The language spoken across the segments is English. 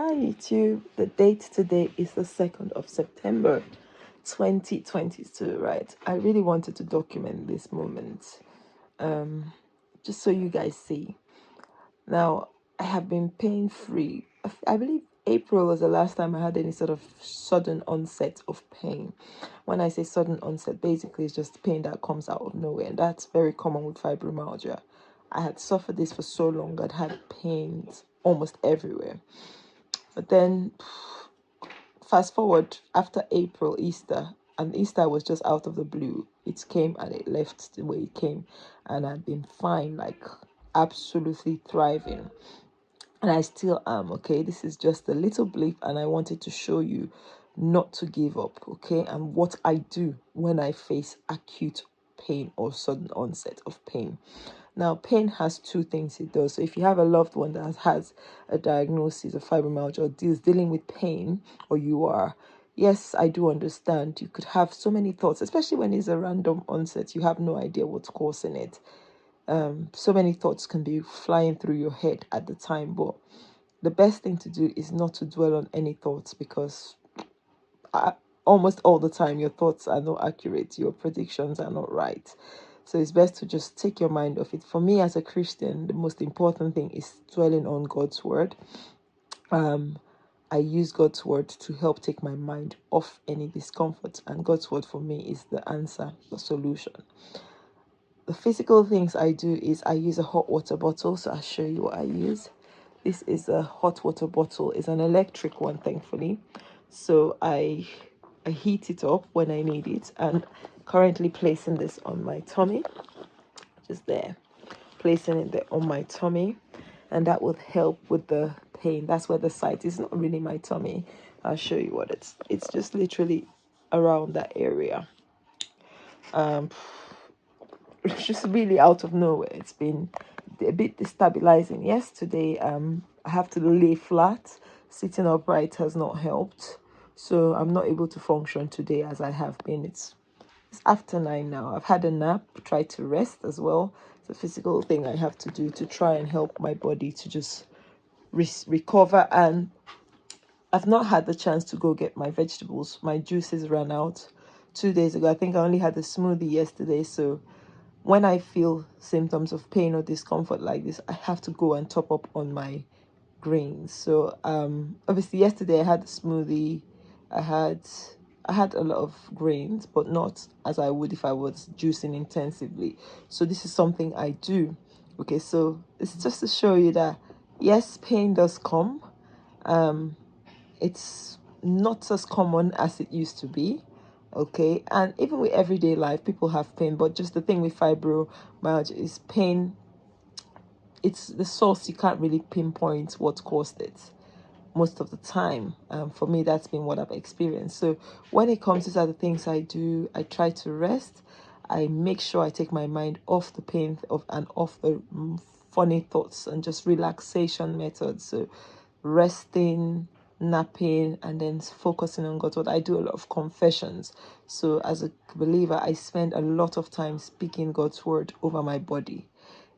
Hi YouTube, the date today is the 2nd of September 2022, right? I really wanted to document this moment, just so you guys see. Now, I have been pain free. I believe April was the last time I had any sort of sudden onset of pain. When I say sudden onset, basically it's just pain that comes out of nowhere, and that's very common with fibromyalgia. I had suffered this for so long. I'd had pains almost everywhere. But then fast forward after April, Easter, and Easter was just out of the blue. It came and it left the way it came, and I've been fine, like absolutely thriving. And I still am, okay? This is just a little blip, and I wanted to show you not to give up, okay? And what I do when I face acute pain or sudden onset of pain. Now, pain has two things it does. So if you have a loved one that has a diagnosis of fibromyalgia or is dealing with pain, or you are, yes, I do understand. You could have so many thoughts, especially when it's a random onset. You have no idea what's causing it. So many thoughts can be flying through your head at the time, but the best thing to do is not to dwell on any thoughts, because almost all the time your thoughts are not accurate, your predictions are not right. So it's best to just take your mind off it. For me as a Christian, the most important thing is dwelling on God's word. I use God's word to help take my mind off any discomfort, and God's word for me is the answer, the solution. The physical things I do is I use a hot water bottle. So I'll show you what I use. This is a hot water bottle. It's an electric one, thankfully. So I heat it up when I need it, and currently placing this on my tummy, just there, placing it there on my tummy, and that would help with the pain. That's where the site is, not really my tummy. I'll show you what it's just literally around that area. It's just really out of nowhere. It's been a bit destabilizing. Yesterday, I have to lay flat. Sitting upright has not helped, so I'm not able to function today as I have been. It's after 9 now. I've had a nap, tried to rest as well. It's a physical thing I have to do to try and help my body to just recover. And I've not had the chance to go get my vegetables. My juices ran out 2 days ago. I think I only had a smoothie yesterday, so when I feel symptoms of pain or discomfort like this, I have to go and top up on my grains. So obviously yesterday I had a smoothie. I had a lot of grains, but not as I would if I was juicing intensively. So this is something I do. Okay, so it's just to show you that yes, pain does come. It's not as common as it used to be. Okay, and even with everyday life, people have pain, but just the thing with fibromyalgia is pain, it's the source. You can't really pinpoint what caused it most of the time. For me, that's been what I've experienced. So when it comes to these other things I do, I try to rest. I make sure I take my mind off the pain and off the funny thoughts, and just relaxation methods. So resting, napping, and then focusing on God's word. I do a lot of confessions. So as a believer, I spend a lot of time speaking God's word over my body.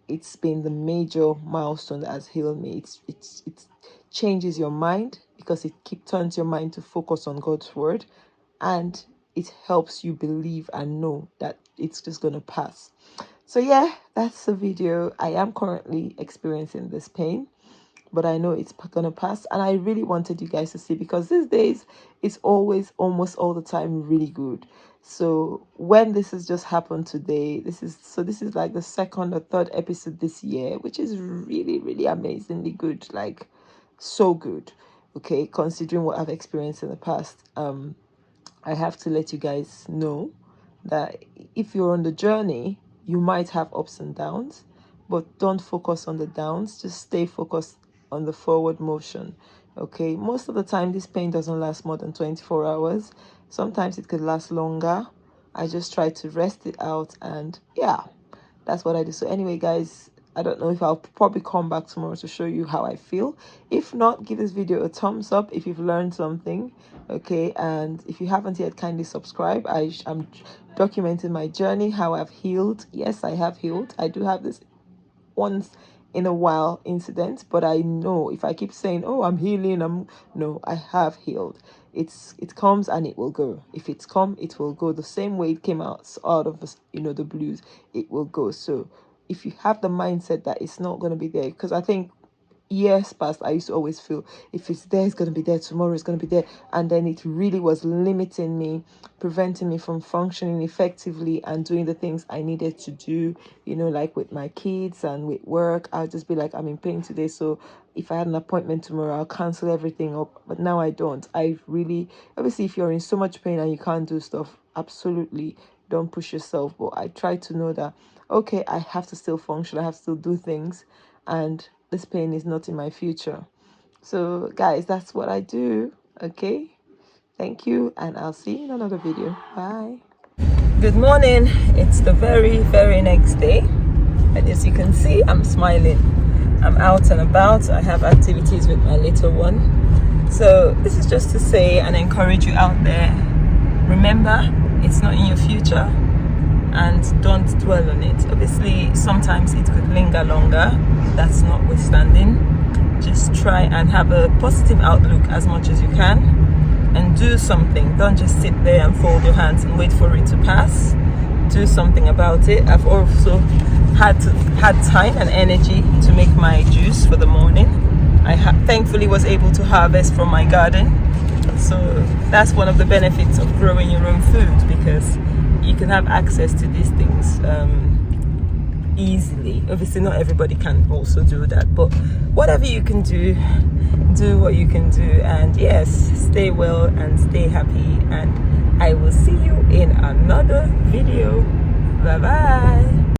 It's been the major milestone that has healed me. It changes your mind, because it turns your mind to focus on God's word, and it helps you believe and know that it's just going to pass. So yeah, that's the video. I am currently experiencing this pain, but I know it's gonna pass, and I really wanted you guys to see, because these days it's always, almost all the time, really good. So when this has just happened today, this is like the second or third episode this year, which is really, really amazingly good, like so good. Okay, considering what I've experienced in the past, I have to let you guys know that if you're on the journey, you might have ups and downs, but don't focus on the downs. Just stay focused on the forward motion. Okay, most of the time this pain doesn't last more than 24 hours. Sometimes it could last longer. I just try to rest it out, and yeah, that's what I do. So anyway, guys, I don't know if I'll probably come back tomorrow to show you how I feel. If not, give this video a thumbs up if you've learned something. Okay, and if you haven't yet, kindly subscribe. I'm documenting my journey, how I've healed. Yes, I have healed. I do have this once in a while incident, but I know if I keep saying, oh, I'm healing, no, I have healed. It comes and it will go. If it's come, it will go. The same way it came out of the blues, it will go. So if you have the mindset that it's not going to be there, because I think years past I used to always feel if it's there, it's going to be there tomorrow, it's going to be there, and then it really was limiting me, preventing me from functioning effectively and doing the things I needed to do, like with my kids and with work. I'll just be like, I'm in pain today, so if I had an appointment tomorrow, I'll cancel everything up. But now I don't. I really, obviously, if you're in so much pain and you can't do stuff, absolutely don't push yourself. But I try to know that, okay, I have to still function, I have to still do things, and this pain is not in my future. So guys, that's what I do. Okay, thank you, and I'll see you in another video. Bye. Good morning. It's the very next day, and as you can see, I'm smiling. I'm out and about. I have activities with my little one. So this is just to say and encourage you out there, remember, it's not in your future, and don't dwell on it. Obviously, sometimes it could linger longer. That's notwithstanding, just try and have a positive outlook as much as you can, and do something. Don't just sit there and fold your hands and wait for it to pass. Do something about it. I've also had time and energy to make my juice for the morning. I thankfully was able to harvest from my garden. So that's one of the benefits of growing your own food, because you can have access to these things easily. Obviously, not everybody can also do that, but whatever you can do what you can do. And yes, stay well and stay happy, and I will see you in another video. Bye bye.